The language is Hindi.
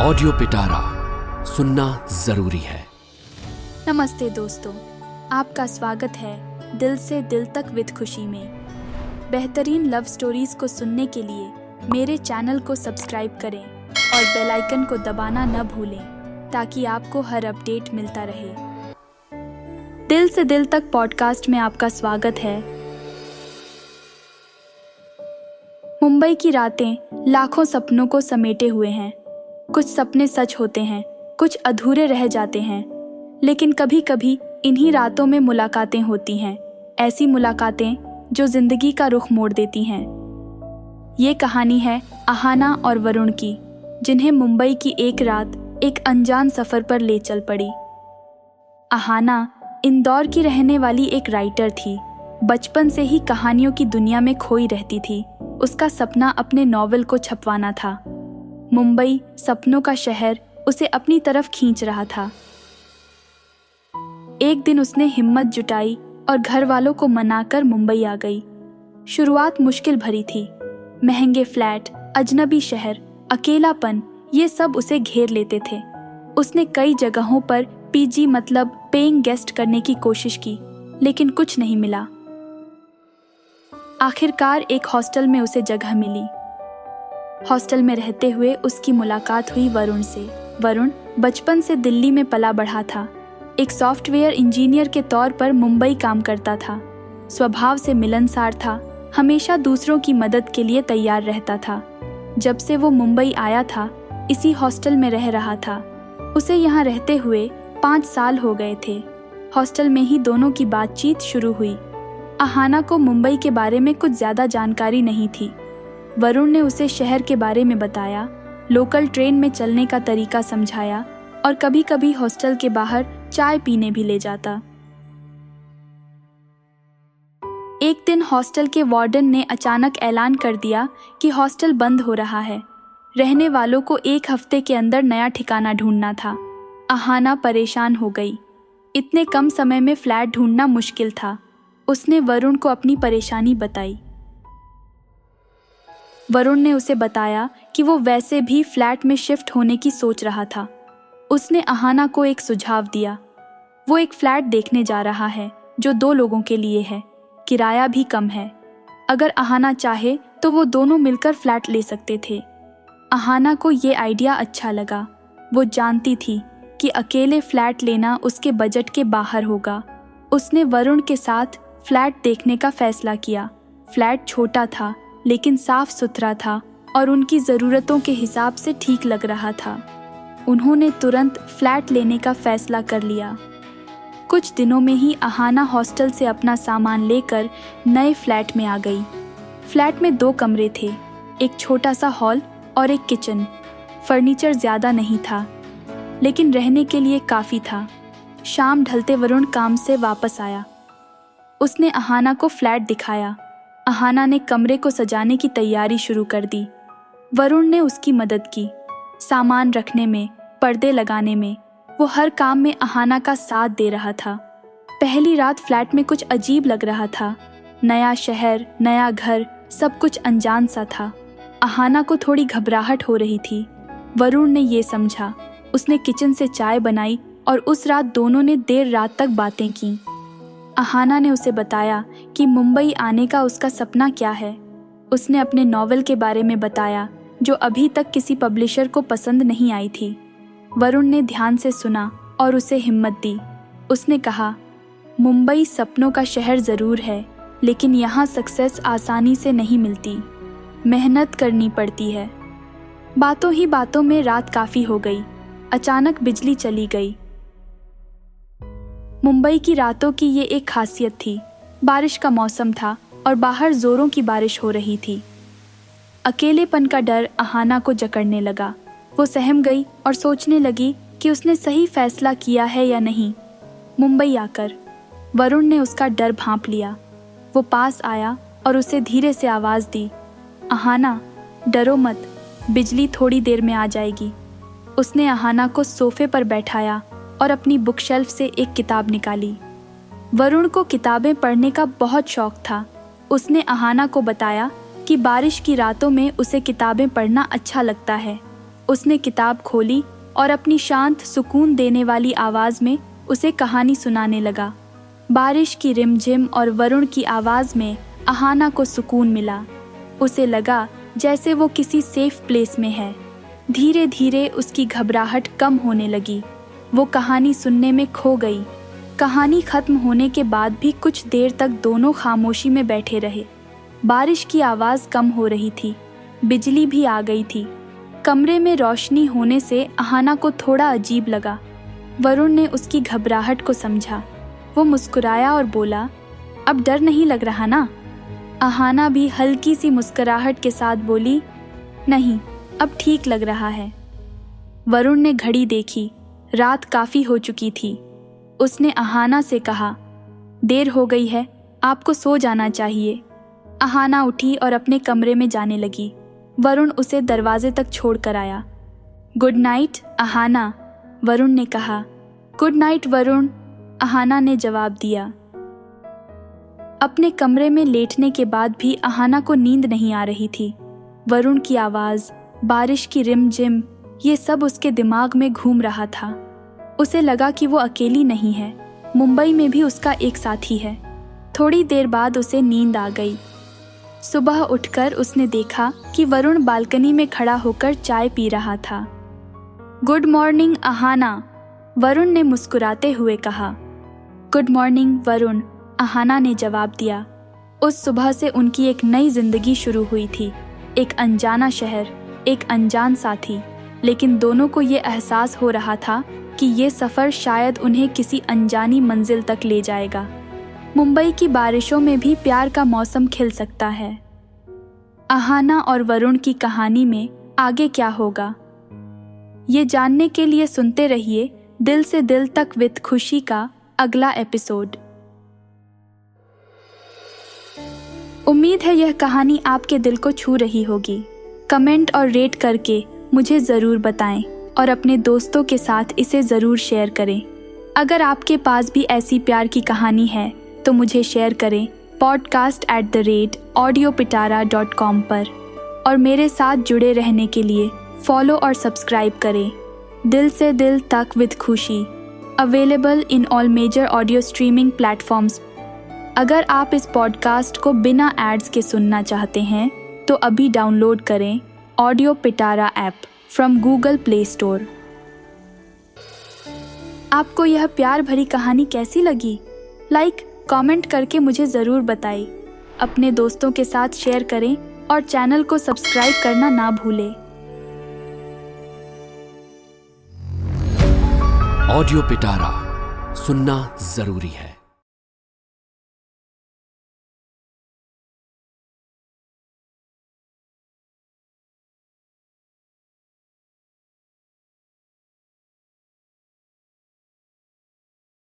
ऑडियो पिटारा सुनना जरूरी है। नमस्ते दोस्तों, आपका स्वागत है दिल से दिल तक विद खुशी में। बेहतरीन लव स्टोरीज को सुनने के लिए मेरे चैनल को सब्सक्राइब करें और बेल आइकन को दबाना न भूलें ताकि आपको हर अपडेट मिलता रहे। दिल से दिल तक पॉडकास्ट में आपका स्वागत है। मुंबई की रातें लाखों सपनों को समेटे हुए हैं। कुछ सपने सच होते हैं, कुछ अधूरे रह जाते हैं, लेकिन कभी कभी इन्हीं रातों में मुलाकातें होती हैं, ऐसी मुलाकातें जो जिंदगी का रुख मोड़ देती हैं। ये कहानी है अहाना और वरुण की, जिन्हें मुंबई की एक रात एक अनजान सफर पर ले चल पड़ी। अहाना इंदौर की रहने वाली एक राइटर थी। बचपन से ही कहानियों की दुनिया में खोई रहती थी। उसका सपना अपने नॉवेल को छपवाना था। मुंबई, सपनों का शहर, उसे अपनी तरफ खींच रहा था। एक दिन उसने हिम्मत जुटाई और घर वालों को मनाकर मुंबई आ गई। शुरुआत मुश्किल भरी थी। महंगे फ्लैट, अजनबी शहर, अकेलापन, ये सब उसे घेर लेते थे। उसने कई जगहों पर पीजी मतलब पेइंग गेस्ट करने की कोशिश की, लेकिन कुछ नहीं मिला। आखिरकार एक हॉस्टल में उसे जगह मिली। हॉस्टल में रहते हुए उसकी मुलाकात हुई वरुण से। वरुण बचपन से दिल्ली में पला बढ़ा था। एक सॉफ्टवेयर इंजीनियर के तौर पर मुंबई काम करता था। स्वभाव से मिलनसार था, हमेशा दूसरों की मदद के लिए तैयार रहता था। जब से वो मुंबई आया था, इसी हॉस्टल में रह रहा था। उसे यहाँ रहते हुए 5 साल हो गए थे। हॉस्टल में ही दोनों की बातचीत शुरू हुई। अहाना को मुंबई के बारे में कुछ ज़्यादा जानकारी नहीं थी। वरुण ने उसे शहर के बारे में बताया, लोकल ट्रेन में चलने का तरीका समझाया और कभी कभी हॉस्टल के बाहर चाय पीने भी ले जाता। एक दिन हॉस्टल के वार्डन ने अचानक ऐलान कर दिया कि हॉस्टल बंद हो रहा है। रहने वालों को 1 हफ्ते के अंदर नया ठिकाना ढूंढना था। अहाना परेशान हो गई। इतने कम समय में फ्लैट ढूंढना मुश्किल था। उसने वरुण को अपनी परेशानी बताई। वरुण ने उसे बताया कि वो वैसे भी फ्लैट में शिफ्ट होने की सोच रहा था। उसने अहाना को एक सुझाव दिया। वो एक फ्लैट देखने जा रहा है जो 2 लोगों के लिए है, किराया भी कम है। अगर अहाना चाहे तो वो दोनों मिलकर फ्लैट ले सकते थे। अहाना को ये आइडिया अच्छा लगा। वो जानती थी कि अकेले फ्लैट लेना उसके बजट के बाहर होगा। उसने वरुण के साथ फ्लैट देखने का फैसला किया। फ्लैट छोटा था, लेकिन साफ सुथरा था और उनकी ज़रूरतों के हिसाब से ठीक लग रहा था। उन्होंने तुरंत फ्लैट लेने का फैसला कर लिया। कुछ दिनों में ही अहाना हॉस्टल से अपना सामान लेकर नए फ्लैट में आ गई। फ्लैट में 2 कमरे थे, एक छोटा सा हॉल और एक किचन। फर्नीचर ज़्यादा नहीं था, लेकिन रहने के लिए काफ़ी था। शाम ढलते वरुण काम से वापस आया। उसने अहाना को फ्लैट दिखाया। अहाना ने कमरे को सजाने की तैयारी शुरू कर दी। वरुण ने उसकी मदद की, सामान रखने में, पर्दे लगाने में। वो हर काम में अहाना का साथ दे रहा था। पहली रात फ्लैट में कुछ अजीब लग रहा था। नया शहर, नया घर, सब कुछ अनजान सा था। अहाना को थोड़ी घबराहट हो रही थी। वरुण ने ये समझा। उसने किचन से चाय बनाई और उस रात दोनों ने देर रात तक बातें की। अहाना ने उसे बताया कि मुंबई आने का उसका सपना क्या है। उसने अपने नॉवेल के बारे में बताया जो अभी तक किसी पब्लिशर को पसंद नहीं आई थी। वरुण ने ध्यान से सुना और उसे हिम्मत दी। उसने कहा, मुंबई सपनों का शहर ज़रूर है, लेकिन यहाँ सक्सेस आसानी से नहीं मिलती, मेहनत करनी पड़ती है। बातों ही बातों में रात काफ़ी हो गई। अचानक बिजली चली गई। मुंबई की रातों की ये एक खासियत थी। बारिश का मौसम था और बाहर जोरों की बारिश हो रही थी। अकेलेपन का डर अहाना को जकड़ने लगा। वो सहम गई और सोचने लगी कि उसने सही फैसला किया है या नहीं। मुंबई आकर वरुण ने उसका डर भांप लिया। वो पास आया और उसे धीरे से आवाज़ दी, अहाना, डरो मत, बिजली थोड़ी देर में आ जाएगी। उसने अहाना को सोफे पर बैठाया और अपनी बुक शेल्फ से एक किताब निकाली। वरुण को किताबें पढ़ने का बहुत शौक था। उसने अहाना को बताया कि बारिश की रातों में उसे किताबें पढ़ना अच्छा लगता है। उसने किताब खोली और अपनी शांत सुकून देने वाली आवाज़ में उसे कहानी सुनाने लगा। बारिश की रिमझिम और वरुण की आवाज़ में अहाना को सुकून मिला। उसे लगा जैसे वो किसी सेफ प्लेस में है। धीरे धीरे उसकी घबराहट कम होने लगी। वो कहानी सुनने में खो गई। कहानी खत्म होने के बाद भी कुछ देर तक दोनों खामोशी में बैठे रहे। बारिश की आवाज़ कम हो रही थी। बिजली भी आ गई थी। कमरे में रोशनी होने से अहाना को थोड़ा अजीब लगा। वरुण ने उसकी घबराहट को समझा। वो मुस्कुराया और बोला, अब डर नहीं लग रहा ना? अहाना भी हल्की सी मुस्कुराहट के साथ बोली, नहीं, अब ठीक लग रहा है। वरुण ने घड़ी देखी। रात काफ़ी हो चुकी थी। उसने अहाना से कहा, देर हो गई है, आपको सो जाना चाहिए। अहाना उठी और अपने कमरे में जाने लगी। वरुण उसे दरवाजे तक छोड़ कर आया। गुड नाइट अहाना, वरुण ने कहा। गुड नाइट वरुण, अहाना ने जवाब दिया। अपने कमरे में लेटने के बाद भी अहाना को नींद नहीं आ रही थी। वरुण की आवाज़, बारिश की रिमझिम, ये सब उसके दिमाग में घूम रहा था। उसे लगा कि वो अकेली नहीं है। मुंबई में भी उसका एक साथी है। थोड़ी देर बाद उसे नींद आ गई। सुबह उठकर उसने देखा कि वरुण बालकनी में खड़ा होकर चाय पी रहा था। गुड मॉर्निंग अहाना, वरुण ने मुस्कुराते हुए कहा। गुड मॉर्निंग वरुण, अहाना ने जवाब दिया। उस सुबह से उनकी एक नई जिंदगी शुरू हुई थी। एक अनजाना शहर, एक अनजान साथी, लेकिन दोनों को ये एहसास हो रहा था कि ये सफ़र शायद उन्हें किसी अनजानी मंजिल तक ले जाएगा। मुंबई की बारिशों में भी प्यार का मौसम खिल सकता है। अहाना और वरुण की कहानी में आगे क्या होगा, ये जानने के लिए सुनते रहिए दिल से दिल तक विद खुशी का अगला एपिसोड। उम्मीद है यह कहानी आपके दिल को छू रही होगी। कमेंट और रेट करके मुझे ज़रूर बताएं और अपने दोस्तों के साथ इसे ज़रूर शेयर करें। अगर आपके पास भी ऐसी प्यार की कहानी है तो मुझे शेयर करें podcast@audiopitara.com पर, और मेरे साथ जुड़े रहने के लिए फॉलो और सब्सक्राइब करें। दिल से दिल तक विद खुशी, available in all major audio streaming platforms. अगर आप इस पॉडकास्ट को बिना एड्स के सुनना चाहते हैं तो अभी डाउनलोड करें audio Pitara app from Google play store. आपको यह प्यार भरी कहानी कैसी लगी? लाइक, कमेंट करके मुझे ज़रूर बताएं। अपने दोस्तों के साथ शेयर करें और चैनल को सब्सक्राइब करना ना भूलें। ऑडियो पिटारा सुनना जरूरी है।